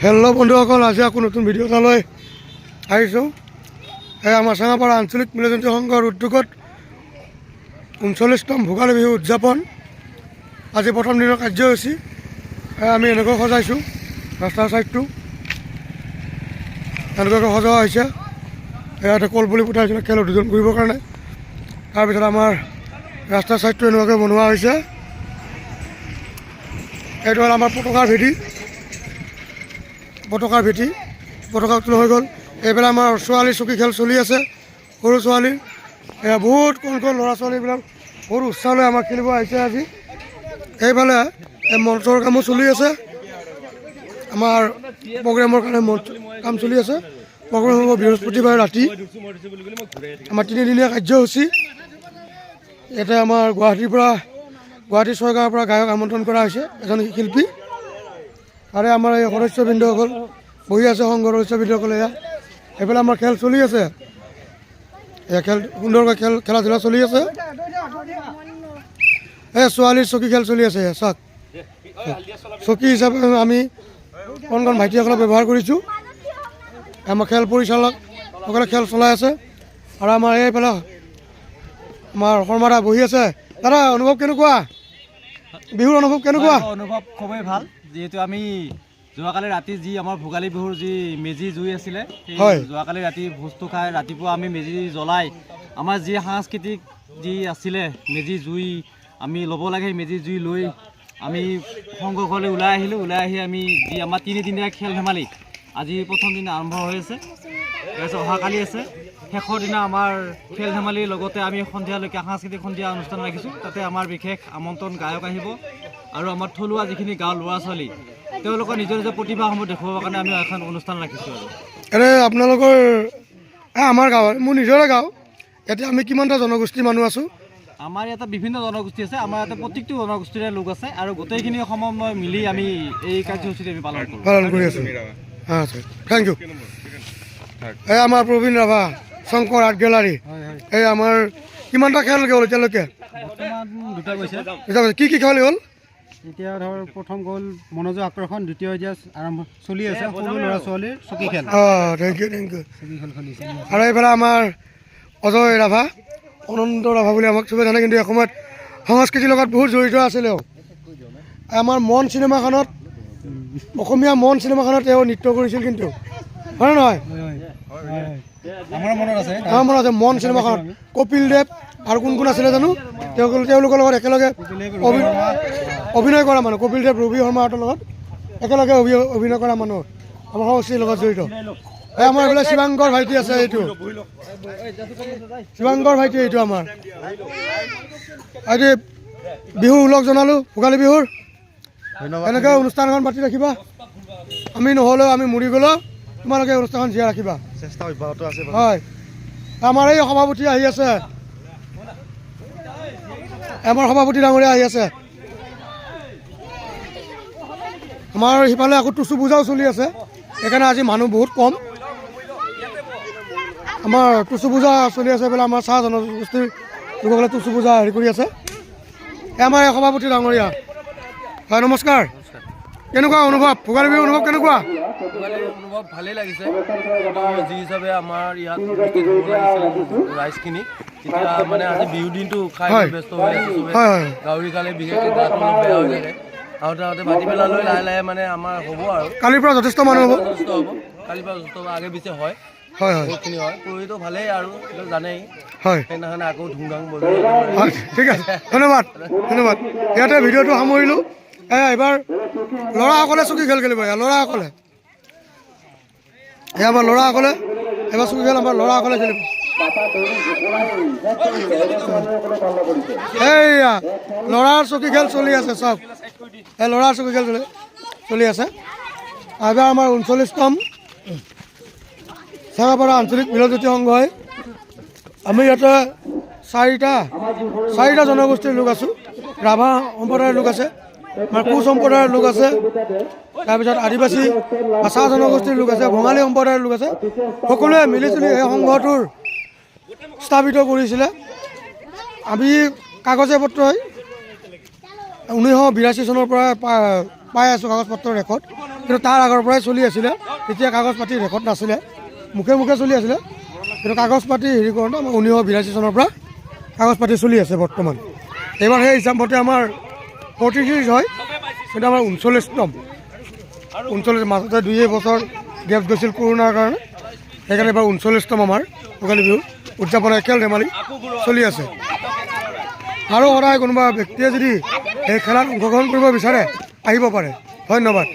Hello' বন্ধুসকল, আজি আকৌ নতুন ভিডিঅ' এটালৈ আহিছোঁ। আমাৰ চাঙাপাৰা আঞ্চলিক মিলজন্তী সংঘৰ উদ্যোগত 39তম ভোগালী বিহু উদযাপন। আজি প্ৰথম দিনৰ কাৰ্যসূচী আমি এনেকৈ সজাইছোঁ। ৰাস্তাৰ ছাইডটো এনেকুৱাকৈ সজোৱা হৈছে। ইয়াতে কলপুলি পুতাইছিলে খেল উদ্বোধন কৰিবৰ কাৰণে। তাৰপিছত আমাৰ ৰাস্তাৰ ছাইডটো এনেকুৱাকৈ বনোৱা হৈছে। এইটো হ'ল আমাৰ পতাকাৰ ভেটি। পতাকা উত্তোলন হৈ গ'ল। এইফালে আমাৰ ছোৱালী চকী খেল চলি আছে, সৰু ছোৱালী। বহুত কণ ল'ৰা ছোৱালীবিলাক বহুত উৎসাহ লৈ আমাক খেলিব আহিছে আজি। এইফালে মঞ্চৰ কামো চলি আছে, আমাৰ প্ৰগ্ৰেমৰ কাৰণে কাম চলি আছে। প্ৰগ্ৰেম হ'ব বৃহস্পতিবাৰে ৰাতি, আমাৰ 3দিনীয়া কাৰ্যসূচী। ইয়াতে আমাৰ গুৱাহাটী ছয়গাঁৱৰ পৰা গায়ক আমন্ত্ৰণ কৰা হৈছে, এজন শিল্পী। আৰু আমাৰ এই সদস্যবৃন্দসকল বহি আছে, সংঘৰ সদস্যবৃন্দসকলে। এইফালে আমাৰ খেল চলি আছে, খেল সুন্দৰকৈ খেলা ধূলা চলি আছে। ছোৱালীৰ চকী খেল চলি আছে। চাওক, চকী হিচাপে আমি কণ ভাইটিসকলক ব্যৱহাৰ কৰিছোঁ। আমাৰ খেল পৰিচালকসকলে খেল চলাই আছে। আৰু আমাৰ এইফালে আমাৰ শৰ্মাদা বহি আছে। দাদা, অনুভৱ কেনেকুৱা? বিহুৰ অনুভৱ কেনেকুৱা? অনুভৱ খুবেই ভাল, যিহেতু আমি যোৱাকালি ৰাতি যি আমাৰ ভোগালী বিহুৰ যি মেজি জুই আছিলে, যোৱাকালি ৰাতি ভোজটো খাই ৰাতিপুৱা আমি মেজি জ্বলাই আমাৰ যি সাংস্কৃতিক যি আছিলে মেজি জুই আমি ল'ব লাগে, মেজি জুই লৈ আমি সংঘলৈ ওলাই আহিলোঁ। ওলাই আহি আমি যি আমাৰ 3দিনীয়া খেল ধেমালি আজি প্ৰথম দিন আৰম্ভ হৈ আছে। তাৰপিছত অহাকালি আছে শেষৰ দিনা আমাৰ খেল ধেমালিৰ লগতে আমি সন্ধিয়ালৈকে সাংস্কৃতিক সন্ধিয়া অনুষ্ঠান ৰাখিছোঁ। তাতে আমাৰ বিশেষ আমন্ত্ৰণ গায়ক আহিব আৰু আমাৰ থলুৱা যিখিনি গাঁৱৰ ল'ৰা ছোৱালী তেওঁলোকৰ নিজৰ প্ৰতিভাসমূহ দেখুৱাবৰ কাৰণে আমি এখন অনুষ্ঠান ৰাখিছোঁ। আৰু আপোনালোকৰ আমাৰ গাঁৱৰ মোৰ নিজৰে গাঁও, ইয়াতে আমি কিমানটা জনগোষ্ঠীৰ মানুহ আছোঁ? আমাৰ ইয়াতে বিভিন্ন জনগোষ্ঠী আছে। আমাৰ ইয়াতে প্ৰত্যেকটো জনগোষ্ঠীৰে লোক আছে আৰু গোটেইখিনি সমন্বয় মিলি আমি এই কাৰ্যসূচীটো আমি পালন কৰি আছোঁ। Thank you. এই আমাৰ প্ৰবীণ ৰাভা শংকৰ আৰ্ট গেলাৰী। এই আমাৰ কিমানটা খেল গ'ল এতিয়ালৈকে? দুটা গৈছে। কি খেল হ'ল? এতিয়া ধৰ প্ৰথম গ'ল মনোযোগ আকৰ্ষণ, দ্বিতীয় এতিয়া আৰম্ভ চলি আছে সৰু ল'ৰা ছোৱালীৰ চকী খেল। Thank you. চকী খেল চলিছে। আৰু এইফালে আমাৰ অজয় ৰাভা, অনন্ত ৰাভা বুলি আমাক চবে জানে, কিন্তু এসময়ত সংস্কৃতিৰ লগত বহুত জড়িত আছিলে। আমাৰ মন চিনেমাখনত, অসমীয়া মন চিনেমাখনত তেওঁ নৃত্য কৰিছিল, কিন্তু হয় নহয়? আমাৰ মনত আছে মন চিনেমাখনত কপিল দেৱ আৰু কোন আছিলে জানো, তেওঁলোকৰ লগত একেলগে অভিনয় কৰা মানুহ। কপিল দেৱ, ৰবি শৰ্মাহঁতৰ লগত একেলগে অভিনয় কৰা মানুহ আমাৰ সংস্কৃতিৰ লগত জড়িত। আমাৰ এইফালে শিৱাংকৰ ভাইটি আছে, এইটো শিৱাংকৰ ভাইটি, এইটো আমাৰ আজি বিহু ওলগ জনালোঁ ভোগালী বিহুৰ। এনেকৈ অনুষ্ঠানখন পাতি ৰাখিবা। আমি নহ'লেও আমি মৰি গ'লেও তোমালোকে অনুষ্ঠানখন জীয়াই ৰাখিবা, চেষ্টা অব্যাহত আছে। হয়, আমাৰ এই সভাপতি আহি আছে, আমাৰ সভাপতি ডাঙৰীয়া আহি আছে। আমাৰ সিফালে আকৌ টুচু পূজাও চলি আছে, সেইকাৰণে আজি মানুহ বহুত কম। আমাৰ টুচু পূজা চলি আছে, এইফালে আমাৰ চাহ জনগোষ্ঠীৰ লোকসকলে টুচু পূজা হেৰি কৰি আছে। আমাৰ এই সভাপতি ডাঙৰীয়া। হয়, নমস্কাৰ। কেনেকুৱা অনুভৱ? ভোগালী বিহুৰ অনুভৱ কেনেকুৱা? অনুভৱ ভালেই লাগিছে। যি হিচাপে আমাৰ ইয়াত উপস্থিত হ'ব লাগিছিল ৰাইজখিনি, তেতিয়া মানে আজি বিহু দিনটো খাই ব্যস্ত হৈ আছে চবে। গাঁৱৰী কালি বিশেষকৈ গাটো অলপ বেয়া হৈ থাকে। আহোঁতে ভাটি পেলালৈ লাহে লাহে মানে আমাৰ হ'ব আৰু কালিৰ পৰা যথেষ্ট মানুহ হ'ব। কালিৰ পৰা যথেষ্ট আগে পিছে হয়, বহুতখিনি হয়। পৰহিটো ভালেই আৰু জানেই, সেইদিনাখনে আকৌ ধুমধাম বজাই। ঠিক আছে, ধন্যবাদ। ইয়াতে ভিডিঅ'টো সামৰিলোঁ। এইবাৰ ল'ৰাসকলে চকী খেল খেলিব, ল'ৰাসকলে এবাৰ চকী খেল আমাৰ ল'ৰাসকলে খেলিব। এইয়া ল'ৰাৰ চকী খেল চলি আছে, চাওক, এই ল'ৰাৰ চকী খেল চলি আছে। এইবাৰ আমাৰ 39তম চাঙাপাৰা আঞ্চলিক মিলনজ্যোতি সংঘই আমি ইয়াতে চাৰিটা জনগোষ্ঠীৰ লোক আছোঁ। ৰাভা সম্প্ৰদায়ৰ লোক আছে, আমাৰ কোচ সম্প্ৰদায়ৰ লোক আছে, তাৰপিছত আদিবাসী বা চাহ জনগোষ্ঠীৰ লোক আছে, বঙালী সম্প্ৰদায়ৰ লোক আছে। সকলোৱে মিলিজুলি এই সংঘটোৰ স্থাপিত কৰিছিলে। আমি কাগজে পত্ৰই 1982 চনৰ পৰা পাই আছোঁ কাগজ পত্ৰৰ ৰেকৰ্ড। কিন্তু তাৰ আগৰ পৰাই চলি আছিলে। তেতিয়া কাগজ পাতি ৰেকৰ্ড নাছিলে, মুখে মুখে চলি আছিলে। কিন্তু কাগজ পাতি হেৰি কৰোঁতে আমাৰ 1982 চনৰ পৰা কাগজ পাতি চলি আছে বৰ্তমান। এইবাৰ সেই হিচাপমতে আমাৰ 46 হয়, কিন্তু আমাৰ 39তম। 39 মাজতে 2 বছৰ গেপ গৈছিল কৰোণাৰ কাৰণে, সেইকাৰণে এবাৰ 39তম আমাৰ ভোগালী বিহু উদযাপন খেল ধেমালি চলি আছে। আৰু সদায় কোনোবা ব্যক্তিয়ে যদি এই খেলাত অংশগ্ৰহণ কৰিব বিচাৰে আহিব পাৰে। ধন্যবাদ।